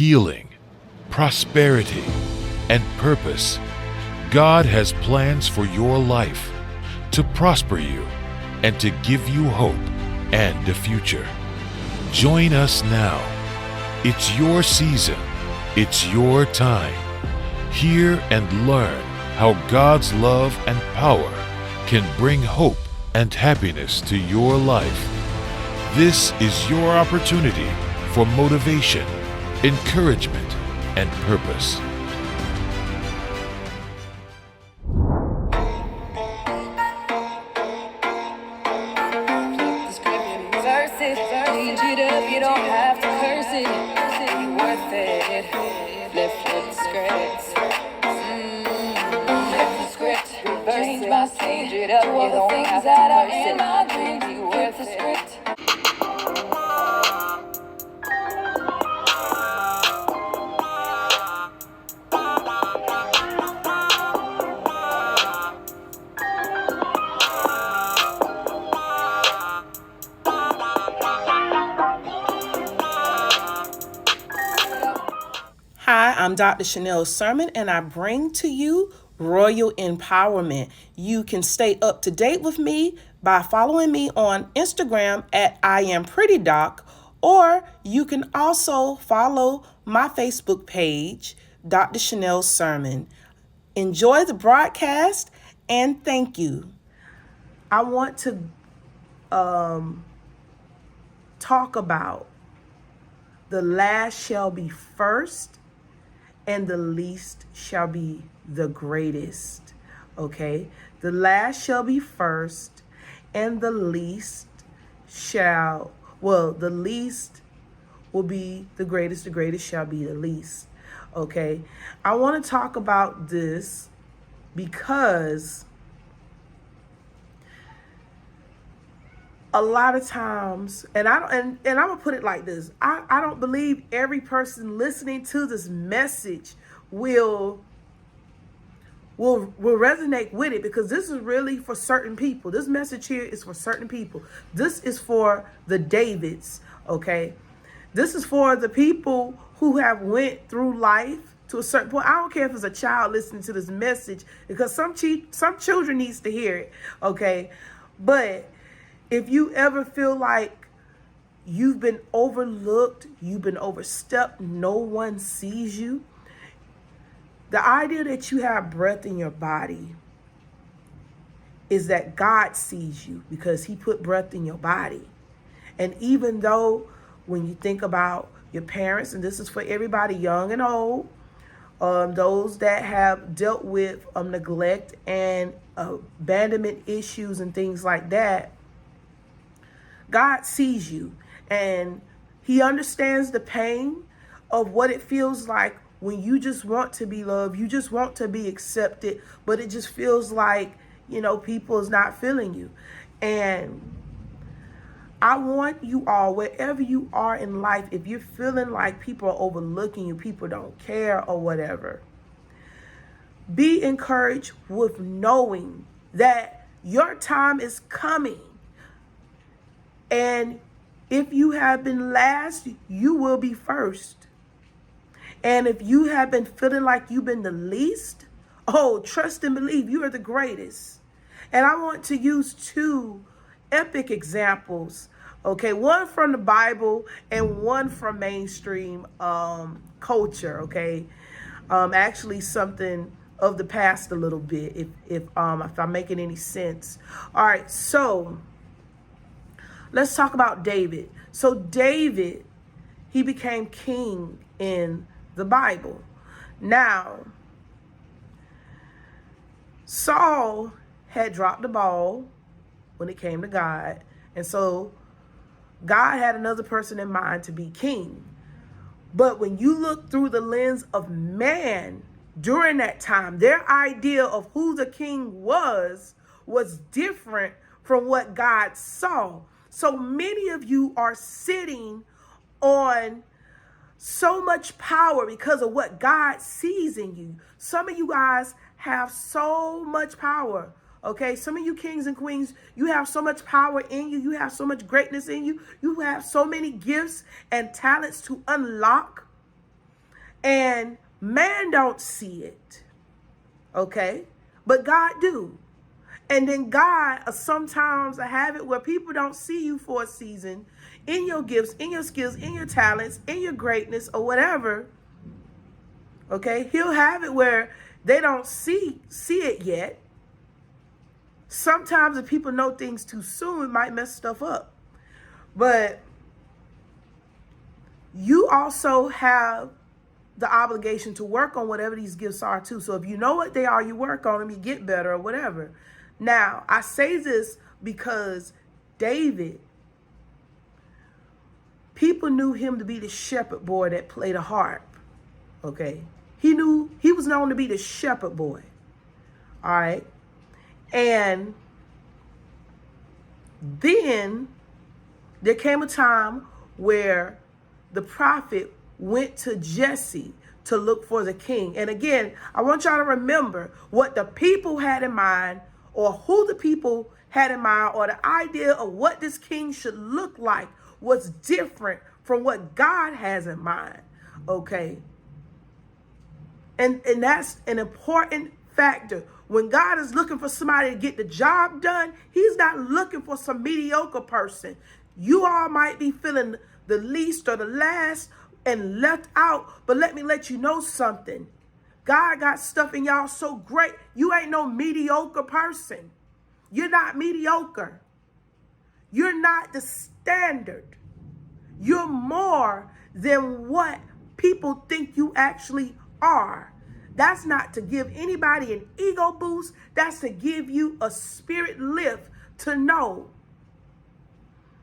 healing, prosperity, and purpose. God has plans for your life to prosper you and to give you hope and a future. Join us now. It's your season. It's your time. Hear and learn how God's love and power can bring hope and happiness to your life. This is your opportunity for motivation, encouragement, and purpose. Change it up, you don't have to curse it. You're worth it. Flip the script. Flip the script. Change my scene. Change it up, you don't have to curse it. My dreams, you worth the script. Hi, I'm Dr. Chanel Sermon, and I bring to you Royal Empowerment. You can stay up to date with me by following me on Instagram at IamPrettyDoc, or you can also follow my Facebook page, Dr. Chanel Sermon. Enjoy the broadcast, and thank you. I want to talk about the last shall be first, and the least shall be the greatest. Okay? The last shall be first, and the least the least will be the greatest shall be the least. Okay? I want to talk about this because a lot of times, and I'm gonna put it like this: I don't believe every person listening to this message will resonate with it, because this is really for certain people. This message here is for certain people. This is for the Davids, okay? This is for the people who have went through life to a certain point. I don't care if it's a child listening to this message, because some children needs to hear it, okay? But if you ever feel like you've been overlooked, you've been overstepped, no one sees you, the idea that you have breath in your body is that God sees you, because he put breath in your body. And even though when you think about your parents, and this is for everybody young and old, those that have dealt with neglect and abandonment issues and things like that, God sees you, and he understands the pain of what it feels like when you just want to be loved, you just want to be accepted, but it just feels like, people is not feeling you. And I want you all, wherever you are in life, if you're feeling like people are overlooking you, people don't care or whatever, be encouraged with knowing that your time is coming. And if you have been last, you will be first. And if you have been feeling like you've been the least, trust and believe you are the greatest. And I want to use two epic examples, okay? One from the Bible and one from mainstream culture, okay? Actually something of the past a little bit, if I'm making any sense. All right, so let's talk about David. So David, he became king in the Bible. Now, Saul had dropped the ball when it came to God. And so God had another person in mind to be king. But when you look through the lens of man during that time, their idea of who the king was different from what God saw. So many of you are sitting on so much power because of what God sees in you. Some of you guys have so much power, okay? Some of you kings and queens, you have so much power in you. You have so much greatness in you. You have so many gifts and talents to unlock. And man don't see it, okay? But God do. And then God sometimes have it where people don't see you for a season in your gifts, in your skills, in your talents, in your greatness or whatever. Okay? He'll have it where they don't see it yet. Sometimes if people know things too soon, it might mess stuff up. But you also have the obligation to work on whatever these gifts are too. So if you know what they are, you work on them, you get better or whatever. Now, I say this because David, people knew him to be the shepherd boy that played a harp. Okay? He was known to be the shepherd boy. All right? And then there came a time where the prophet went to Jesse to look for the king. And again, I want y'all to remember what the people had in mind, or who the people had in mind, or the idea of what this king should look like was different from what God has in mind. Okay? And that's an important factor. When God is looking for somebody to get the job done, he's not looking for some mediocre person. You all might be feeling the least or the last and left out, but let me let you know something. God got stuff in y'all so great. You ain't no mediocre person. You're not mediocre. You're not the standard. You're more than what people think you actually are. That's not to give anybody an ego boost. That's to give you a spirit lift to know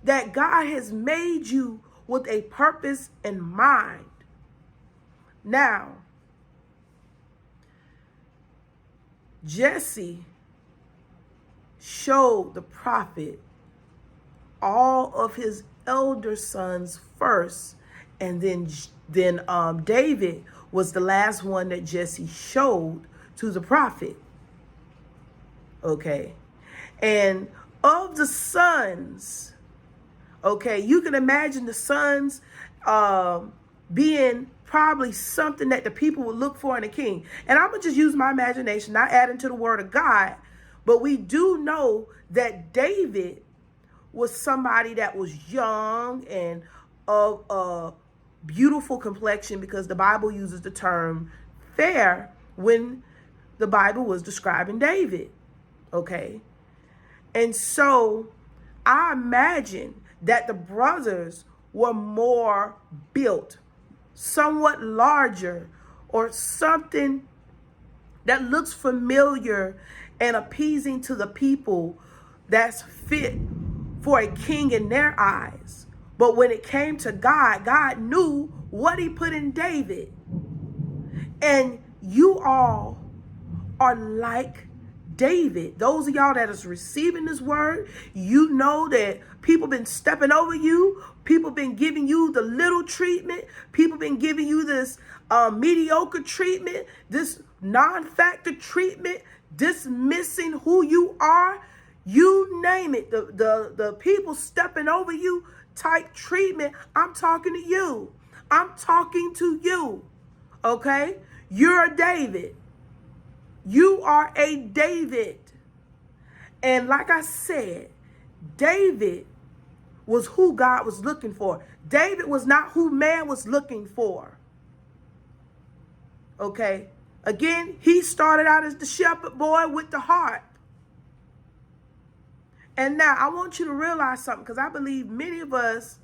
that God has made you with a purpose in mind. Now, Jesse showed the prophet all of his elder sons first, and then David was the last one that Jesse showed to the prophet. Okay. And of the sons, okay, you can imagine the sons being probably something that the people would look for in a king. And I'm going to just use my imagination, not adding to the word of God. But we do know that David was somebody that was young and of a beautiful complexion, because the Bible uses the term fair when the Bible was describing David. Okay. And so I imagine that the brothers were more built, somewhat larger, or something that looks familiar and appeasing to the people, that's fit for a king in their eyes. But when it came to God, God knew what he put in David. And you all are like David. Those of y'all that is receiving this word, you know that people been stepping over you. People been giving you the little treatment. People been giving you this mediocre treatment, this non-factor treatment, dismissing who you are. You name it. The people stepping over you type treatment. I'm talking to you. I'm talking to you. Okay? You're a David. You are a David. And like I said, David was who God was looking for. David was not who man was looking for. Okay? Again, he started out as the shepherd boy with the heart. And now I want you to realize something, because I believe many of us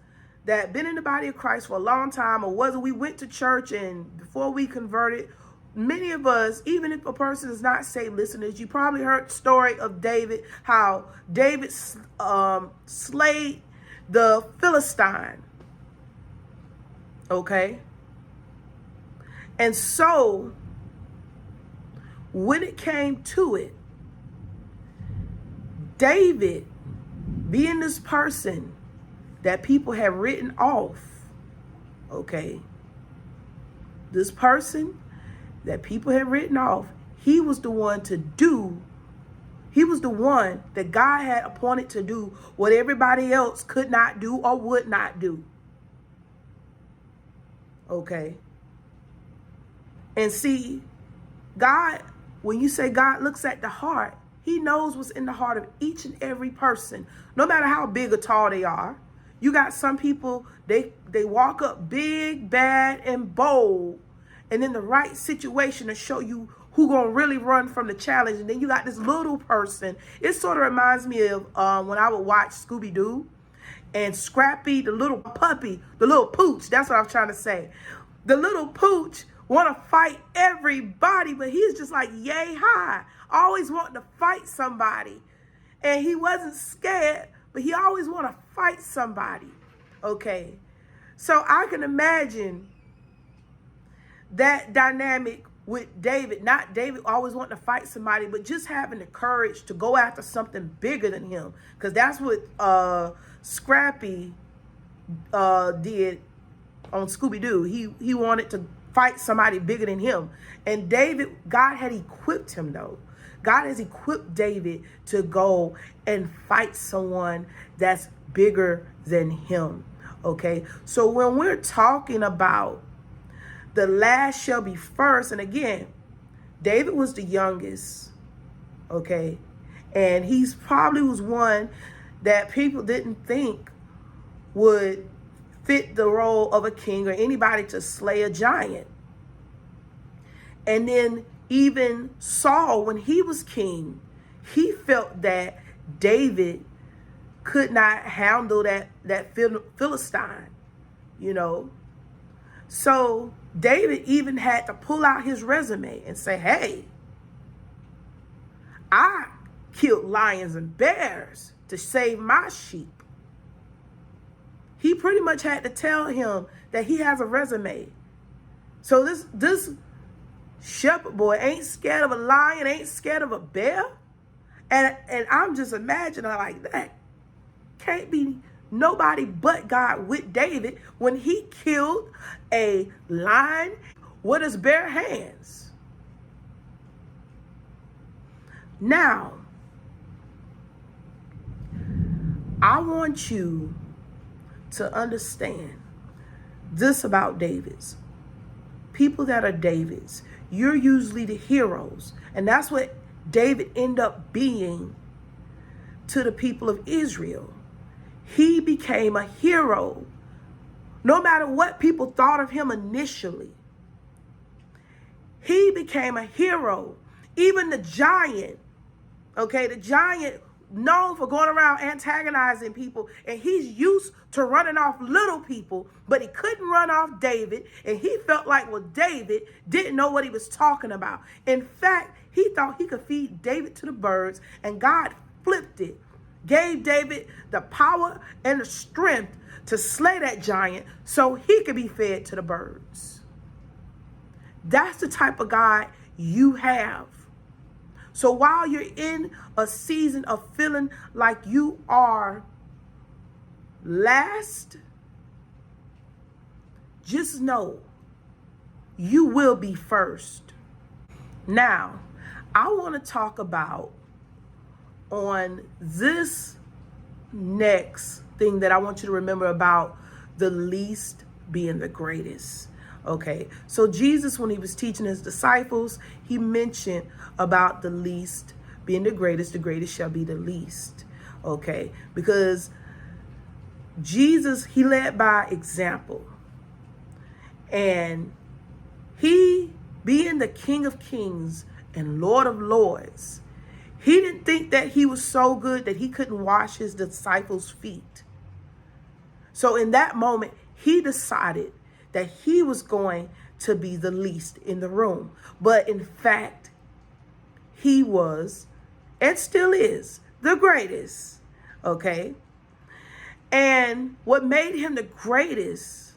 that been in the body of Christ for a long time, or whether we went to church and before we converted, many of us, even if a person is not saved, listeners, you probably heard the story of David, how David slayed the Philistine. Okay? And so, when it came to it, David, being this person that people have written off, okay, this person that people had written off, he was the one that God had appointed to do what everybody else could not do or would not do. Okay. And see, God, when you say God looks at the heart, he knows what's in the heart of each and every person, no matter how big or tall they are. You got some people, they walk up big, bad, and bold, and in the right situation to show you who gonna really run from the challenge. And then you got this little person. It sort of reminds me of when I would watch Scooby-Doo and Scrappy, the little puppy, the little pooch. That's what I'm trying to say. The little pooch want to fight everybody, but he's just like yay high, always wanting to fight somebody. And he wasn't scared, but he always want to fight somebody. Okay, so I can imagine that dynamic with David. Not David always wanting to fight somebody, but just having the courage to go after something bigger than him. Because that's what Scrappy did on Scooby-Doo. He wanted to fight somebody bigger than him. And David, God had equipped him though. God has equipped David to go and fight someone that's bigger than him. Okay, so when we're talking about the last shall be first, and again, David was the youngest, okay, and he's probably was one that people didn't think would fit the role of a king or anybody to slay a giant. And then even Saul, when he was king, he felt that David could not handle that Philistine, you know. So David even had to pull out his resume and say, hey, I killed lions and bears to save my sheep. He pretty much had to tell him that he has a resume. So this shepherd boy ain't scared of a lion, ain't scared of a bear. And I'm just imagining like that. Can't be nobody but God with David when he killed a lion with his bare hands. Now, I want you to understand this about Davids. People that are Davids, you're usually the heroes. And that's what David ended up being to the people of Israel. He became a hero. No matter what people thought of him initially, he became a hero. Even the giant, okay, the giant known for going around antagonizing people, and he's used to running off little people, but he couldn't run off David, and he felt like, well, David didn't know what he was talking about. In fact, he thought he could feed David to the birds, and God flipped it, gave David the power and the strength to slay that giant so he could be fed to the birds. That's the type of God you have. So while you're in a season of feeling like you are last, just know you will be first. Now, I want to talk about on this next thing that I want you to remember about the least being the greatest. Okay, so Jesus, when he was teaching his disciples, he mentioned about the least being the greatest shall be the least. Okay, because Jesus, he led by example. And he, being the King of Kings and Lord of Lords, he didn't think that he was so good that he couldn't wash his disciples' feet. So in that moment, he decided that he was going to be the least in the room. But in fact, he was, and still is, the greatest. Okay? And what made him the greatest,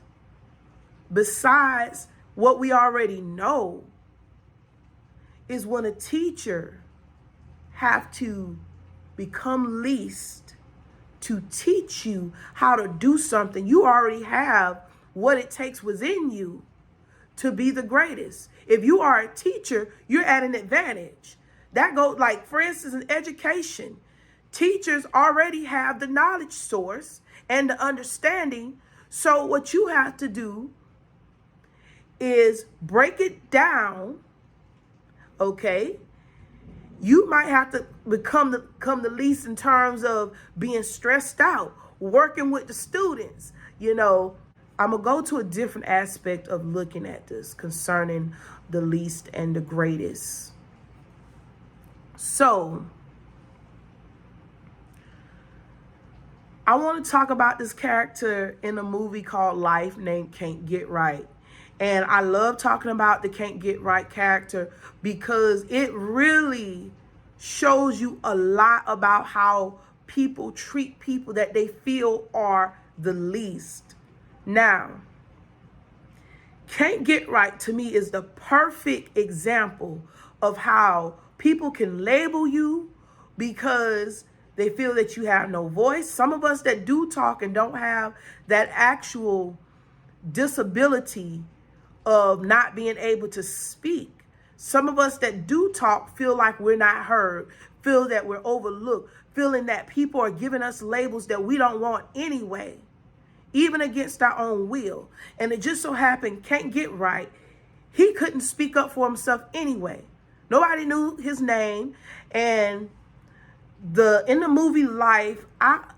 besides what we already know, is when a teacher have to become least to teach you how to do something, you already have what it takes within you to be the greatest. If you are a teacher, you're at an advantage. That goes, like, for instance, in education, teachers already have the knowledge source and the understanding. So what you have to do is break it down, okay? You might have to become the least in terms of being stressed out, working with the students. You know, I'm going to go to a different aspect of looking at this concerning the least and the greatest. So, I want to talk about this character in a movie called Life named Can't Get Right. And I love talking about the Can't Get Right character because it really shows you a lot about how people treat people that they feel are the least. Now, Can't Get Right to me is the perfect example of how people can label you because they feel that you have no voice. Some of us that do talk and don't have that actual disability of not being able to speak. Some of us that do talk feel like we're not heard, feel that we're overlooked, feeling that people are giving us labels that we don't want anyway, even against our own will. And it just so happened, Can't Get Right, he couldn't speak up for himself anyway. Nobody knew his name. And in the movie Life, I'm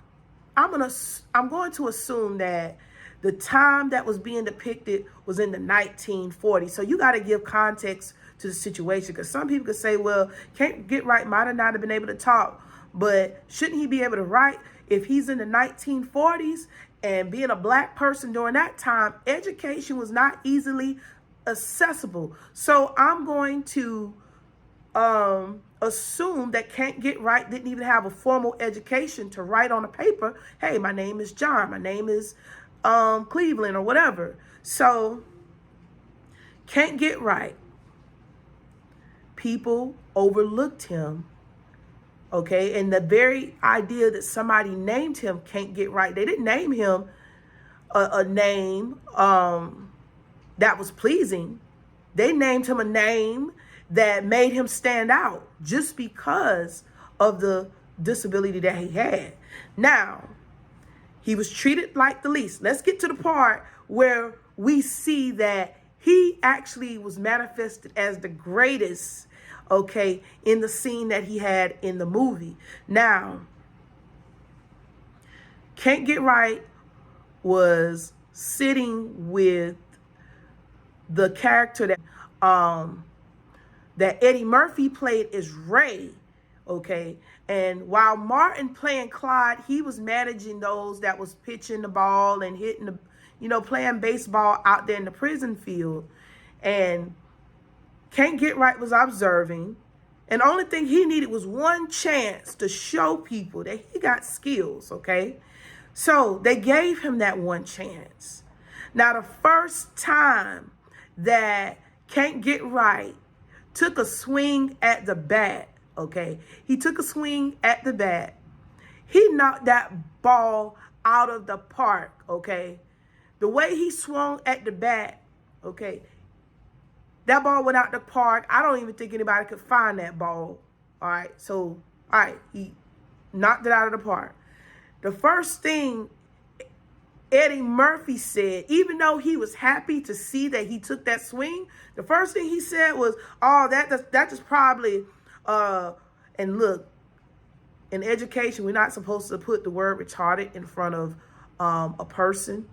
going to assume that the time that was being depicted was in the 1940s. So you got to give context to the situation, because some people could say, well, Can't Get Right might have not been able to talk, but shouldn't he be able to write if he's in the 1940s? And being a black person during that time, education was not easily accessible. So I'm going to assume that Can't Get Right didn't even have a formal education to write on a paper, hey, my name is John, my name is Cleveland or whatever. So Can't Get Right, people overlooked him, okay? And the very idea that somebody named him Can't Get Right, they didn't name him a name that was pleasing. They named him a name that made him stand out just because of the disability that he had. Now, he was treated like the least. Let's get to the part where we see that he actually was manifested as the greatest, okay, in the scene that he had in the movie. Now, Can't Get Right was sitting with the character that Eddie Murphy played as Ray, okay? And while Martin playing Clyde, he was managing those that was pitching the ball and hitting the, playing baseball out there in the prison field. And Can't Get Right was observing. And the only thing he needed was one chance to show people that he got skills, okay? So they gave him that one chance. Now, the first time that Can't Get Right took a swing at the bat, okay? He took a swing at the bat. He knocked that ball out of the park, okay? The way he swung at the bat, okay, that ball went out the park. I don't even think anybody could find that ball, all right? So, all right, he knocked it out of the park. The first thing Eddie Murphy said, even though he was happy to see that he took that swing, the first thing he said was, oh, that just probably, and look, in education, we're not supposed to put the word retarded in front of a person.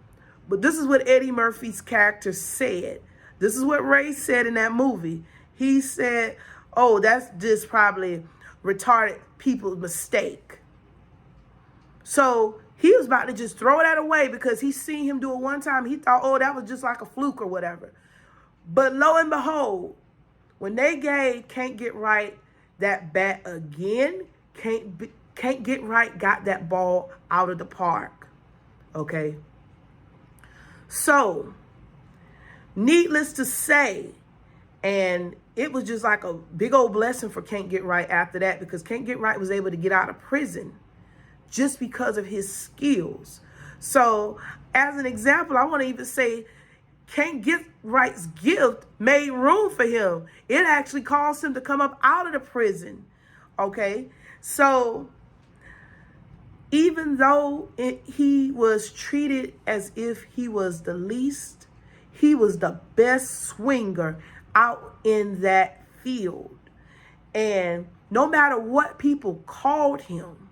But this is what Eddie Murphy's character said. This is what Ray said in that movie. He said, oh, that's just probably retarded people's mistake. So he was about to just throw that away because he seen him do it one time. He thought, oh, that was just like a fluke or whatever. But lo and behold, when they gave Can't Get Right that bat again, Can't Get Right got that ball out of the park. Okay? So, needless to say, and it was just like a big old blessing for Can't Get Right after that, because Can't Get Right was able to get out of prison just because of his skills. So, as an example, I want to even say Can't Get Right's gift made room for him. It actually caused him to come up out of the prison. Okay? So, even though he was treated as if he was the least, he was the best swinger out in that field. And no matter what people called him,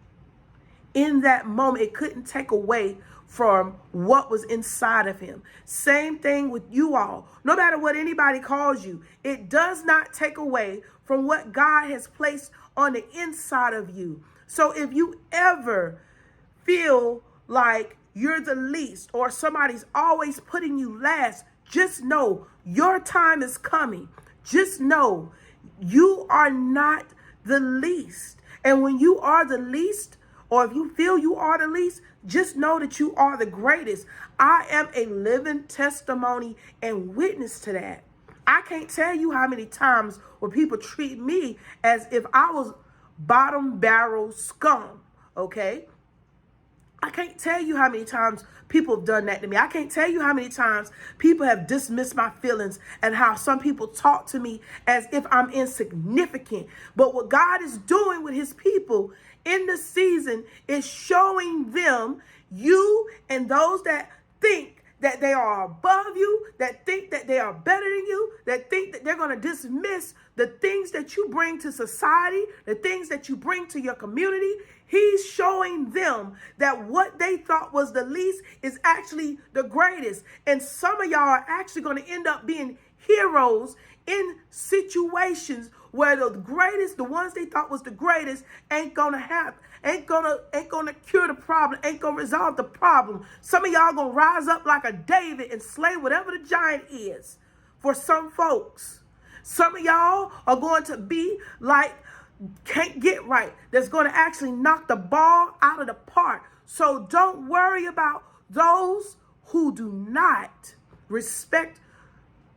in that moment, it couldn't take away from what was inside of him. Same thing with you all. No matter what anybody calls you, it does not take away from what God has placed on the inside of you. So if you ever feel like you're the least or somebody's always putting you last, just know your time is coming. Just know you are not the least. And when you are the least, or if you feel you are the least, just know that you are the greatest. I am a living testimony and witness to that. I can't tell you how many times where people treat me as if I was bottom barrel scum, okay? I can't tell you how many times people have done that to me. I can't tell you how many times people have dismissed my feelings and how some people talk to me as if I'm insignificant. But what God is doing with his people in this season is showing them, you and those that think that they are above you, that think that they are better than you, that think that they're going to dismiss the things that you bring to society, the things that you bring to your community. He's showing them that what they thought was the least is actually the greatest. And some of y'all are actually going to end up being heroes in situations where the greatest, the ones they thought was the greatest, ain't gonna cure the problem, ain't gonna resolve the problem. Some of y'all gonna rise up like a David and slay whatever the giant is. For some folks, some of y'all are going to be like Can't Get Right, that's going to actually knock the ball out of the park. So don't worry about those who do not respect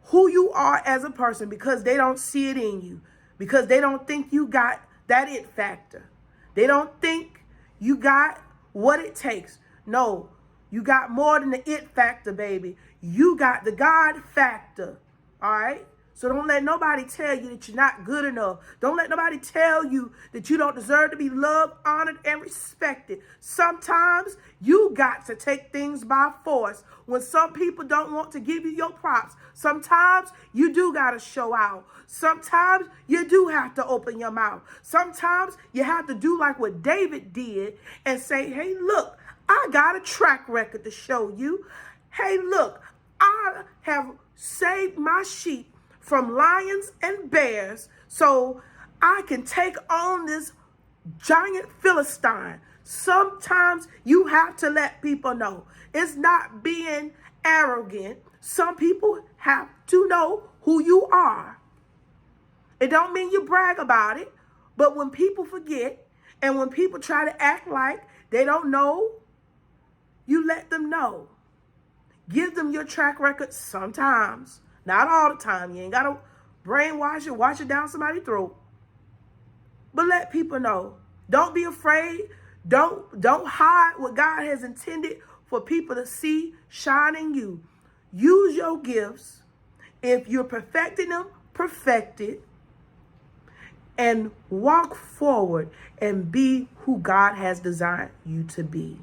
who you are as a person because they don't see it in you, because they don't think you got that it factor. They don't think you got what it takes. No, you got more than the it factor, baby. You got the God factor, all right? So don't let nobody tell you that you're not good enough. Don't let nobody tell you that you don't deserve to be loved, honored, and respected. Sometimes you got to take things by force. When some people don't want to give you your props, sometimes you do got to show out. Sometimes you do have to open your mouth. Sometimes you have to do like what David did and say, hey, look, I got a track record to show you. Hey, look, I have saved my sheep from lions and bears, so I can take on this giant Philistine. Sometimes you have to let people know. It's not being arrogant. Some people have to know who you are. It don't mean you brag about it, but when people forget and when people try to act like they don't know, you let them know. Give them your track record sometimes. Not all the time. You ain't got to brainwash it, wash it down somebody's throat. But let people know. Don't be afraid. Don't hide what God has intended for people to see shine in you. Use your gifts. If you're perfecting them, perfect it. And walk forward and be who God has designed you to be.